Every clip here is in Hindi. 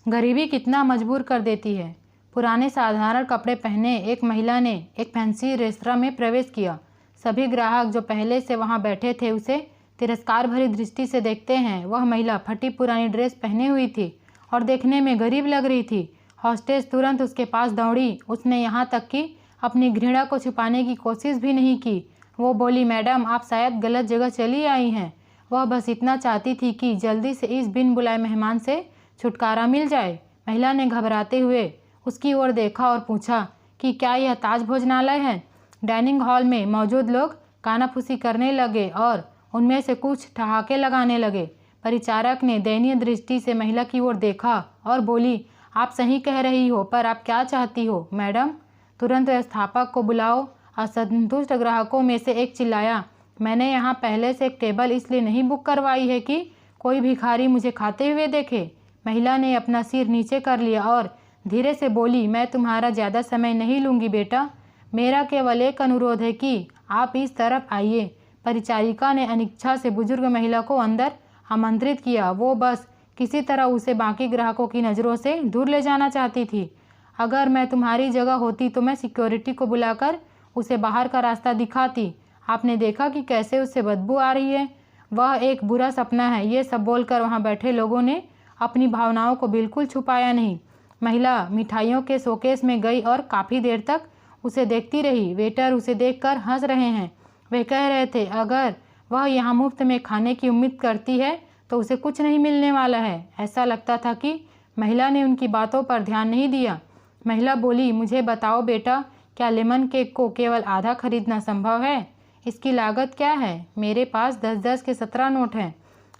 गरीबी कितना मजबूर कर देती है। पुराने साधारण कपड़े पहने एक महिला ने एक फैंसी रेस्तरां में प्रवेश किया। सभी ग्राहक जो पहले से वहां बैठे थे उसे तिरस्कार भरी दृष्टि से देखते हैं। वह महिला फटी पुरानी ड्रेस पहनी हुई थी और देखने में गरीब लग रही थी। हॉस्टेस तुरंत उसके पास दौड़ी। उसने यहाँ तक कि अपनी घृणा को छुपाने की कोशिश भी नहीं की। वो बोली, मैडम आप शायद गलत जगह चली आई हैं। वह बस इतना चाहती थी कि जल्दी से इस बिन बुलाए मेहमान से छुटकारा मिल जाए। महिला ने घबराते हुए उसकी ओर देखा और पूछा कि क्या यह ताज भोजनालय है। डाइनिंग हॉल में मौजूद लोग कानाफूसी करने लगे और उनमें से कुछ ठहाके लगाने लगे। परिचारक ने दयनीय दृष्टि से महिला की ओर देखा और बोली, आप सही कह रही हो, पर आप क्या चाहती हो मैडम? तुरंत व्यवस्थापक को बुलाओ। असंतुष्ट ग्राहकों में से एक चिल्लाया, मैंने यहाँ पहले से एक टेबल इसलिए नहीं बुक करवाई है कि कोई भिखारी मुझे खाते हुए देखे। महिला ने अपना सिर नीचे कर लिया और धीरे से बोली, मैं तुम्हारा ज़्यादा समय नहीं लूँगी बेटा। मेरा केवल एक अनुरोध है कि आप इस तरफ आइए। परिचारिका ने अनिच्छा से बुजुर्ग महिला को अंदर आमंत्रित किया। वो बस किसी तरह उसे बाकी ग्राहकों की नज़रों से दूर ले जाना चाहती थी। अगर मैं तुम्हारी जगह होती तो मैं सिक्योरिटी को बुलाकर उसे बाहर का रास्ता दिखाती। आपने देखा कि कैसे उससे बदबू आ रही है। वह एक बुरा सपना है। ये सब बोलकर वहाँ बैठे लोगों ने अपनी भावनाओं को बिल्कुल छुपाया नहीं। महिला मिठाइयों के शोकेस में गई और काफ़ी देर तक उसे देखती रही। वेटर उसे देखकर हंस रहे हैं। वे कह रहे थे, अगर वह यहाँ मुफ्त में खाने की उम्मीद करती है तो उसे कुछ नहीं मिलने वाला है। ऐसा लगता था कि महिला ने उनकी बातों पर ध्यान नहीं दिया। महिला बोली, मुझे बताओ बेटा, क्या लेमन केक को केवल आधा खरीदना संभव है? इसकी लागत क्या है? मेरे पास 10-10 के 17 नोट हैं।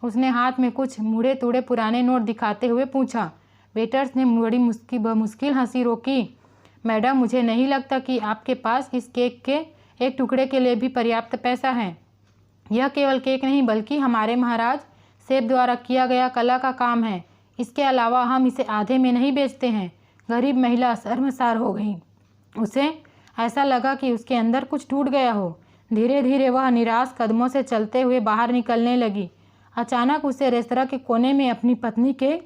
उसने हाथ में कुछ मुड़े तुड़े पुराने नोट दिखाते हुए पूछा। वेटर्स ने बड़ी मुश्किल हंसी रोकी। मैडम, मुझे नहीं लगता कि आपके पास इस केक के एक टुकड़े के लिए भी पर्याप्त पैसा है। यह केवल केक नहीं बल्कि हमारे महाराज सेब द्वारा किया गया कला का काम है। इसके अलावा हम इसे आधे में नहीं बेचते हैं। गरीब महिला शर्मसार हो गई। उसे ऐसा लगा कि उसके अंदर कुछ टूट गया हो। धीरे धीरे वह निराश कदमों से चलते हुए बाहर निकलने लगी। अचानक उसे रेस्तरां के कोने में अपनी पत्नी के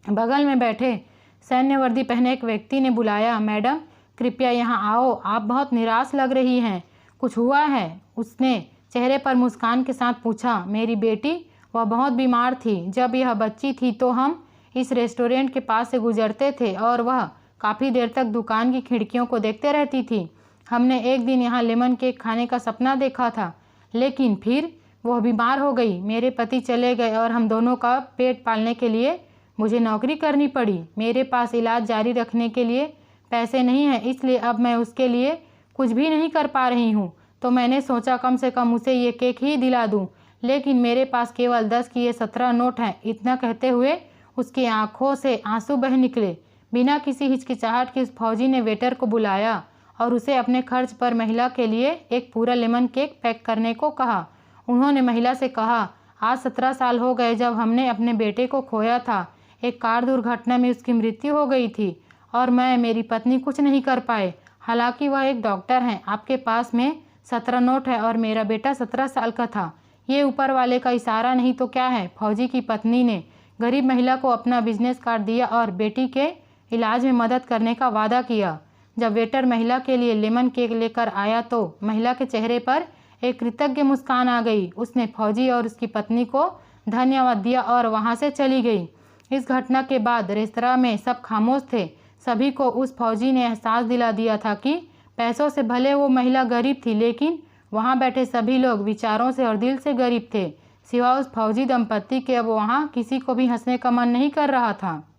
बगल में बैठे सैन्य वर्दी पहने एक व्यक्ति ने बुलाया, मैडम कृपया यहाँ आओ, आप बहुत निराश लग रही हैं। कुछ हुआ है? उसने चेहरे पर मुस्कान के साथ पूछा। मेरी बेटी, वह बहुत बीमार थी। जब यह बच्ची थी तो हम इस रेस्टोरेंट के पास से गुजरते थे और वह काफ़ी देर तक दुकान की खिड़कियों को देखते रहती थी। हमने एक दिन यहाँ लेमन केक खाने का सपना देखा था, लेकिन फिर वह बीमार हो गई। मेरे पति चले गए और हम दोनों का पेट पालने के लिए मुझे नौकरी करनी पड़ी। मेरे पास इलाज जारी रखने के लिए पैसे नहीं हैं, इसलिए अब मैं उसके लिए कुछ भी नहीं कर पा रही हूँ। तो मैंने सोचा कम से कम उसे ये केक ही दिला दूँ, लेकिन मेरे पास केवल 10 की ये 17 नोट हैं। इतना कहते हुए उसकी आंखों से आंसू बह निकले। बिना किसी हिचकिचाहट के उस फौजी ने वेटर को बुलाया और उसे अपने खर्च पर महिला के लिए एक पूरा लेमन केक पैक करने को कहा। उन्होंने महिला से कहा, आज 17 साल हो गए जब हमने अपने बेटे को खोया था। एक कार दुर्घटना में उसकी मृत्यु हो गई थी और मैं मेरी पत्नी कुछ नहीं कर पाए। हालांकि वह एक डॉक्टर हैं। आपके पास में 17 नोट है और मेरा बेटा 17 साल का था। ये ऊपर वाले का इशारा नहीं तो क्या है? फौजी की पत्नी ने गरीब महिला को अपना बिजनेस कार्ड दिया और बेटी के इलाज में मदद करने का वादा किया। जब वेटर महिला के लिए लेमन केक लेकर आया तो महिला के चेहरे पर एक कृतज्ञ मुस्कान आ गई। उसने फौजी और उसकी पत्नी को धन्यवाद दिया और वहां से चली गई। इस घटना के बाद रेस्तरां में सब खामोश थे। सभी को उस फौजी ने एहसास दिला दिया था कि पैसों से भले वो महिला गरीब थी, लेकिन वहां बैठे सभी लोग विचारों से और दिल से गरीब थे। सिवा उस फौजी दंपत्ति के अब वहां किसी को भी हंसने का मन नहीं कर रहा था।